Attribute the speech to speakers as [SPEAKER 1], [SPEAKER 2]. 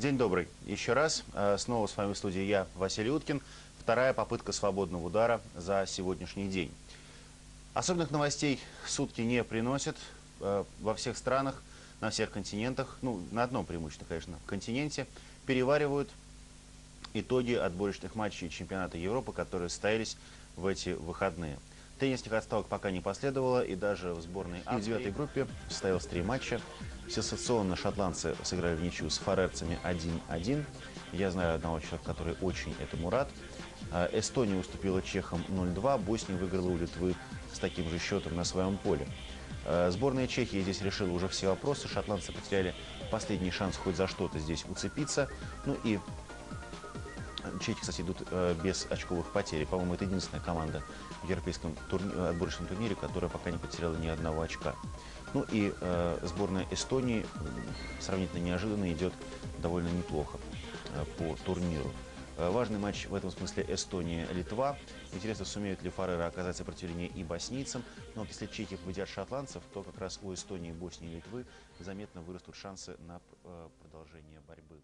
[SPEAKER 1] День добрый. Еще раз. Снова с вами в студии я, Василий Уткин. Вторая попытка свободного удара за сегодняшний день. Особенных новостей сутки не приносят. Во всех странах, на всех континентах, ну, на одном преимущественно, конечно, континенте, переваривают итоги отборочных матчей чемпионата Европы, которые состоялись в эти выходные. Теннисных отставок пока не последовало, и даже в сборной А в девятой группе состоялось 3 матча. Сенсационно шотландцы сыграли в ничью с фарерцами 1-1. Я знаю одного человека, который очень этому рад. Эстония уступила чехам 0-2, Босния выиграла у Литвы с таким же счетом на своем поле. Сборная Чехии здесь решила уже все вопросы. Шотландцы потеряли последний шанс хоть за что-то здесь уцепиться. Ну и чехи, кстати, идут без очковых потерь. По-моему, это единственная команда в европейском отборочном турнире, которая пока не потеряла ни одного очка. Ну и сборная Эстонии сравнительно неожиданно идет довольно неплохо по турниру. Важный матч в этом смысле Эстония-Литва. Интересно, сумеют ли фареры оказать сопротивление и боснийцам. Но вот если чехи победят шотландцев, то как раз у Эстонии, Боснии и Литвы заметно вырастут шансы на продолжение борьбы.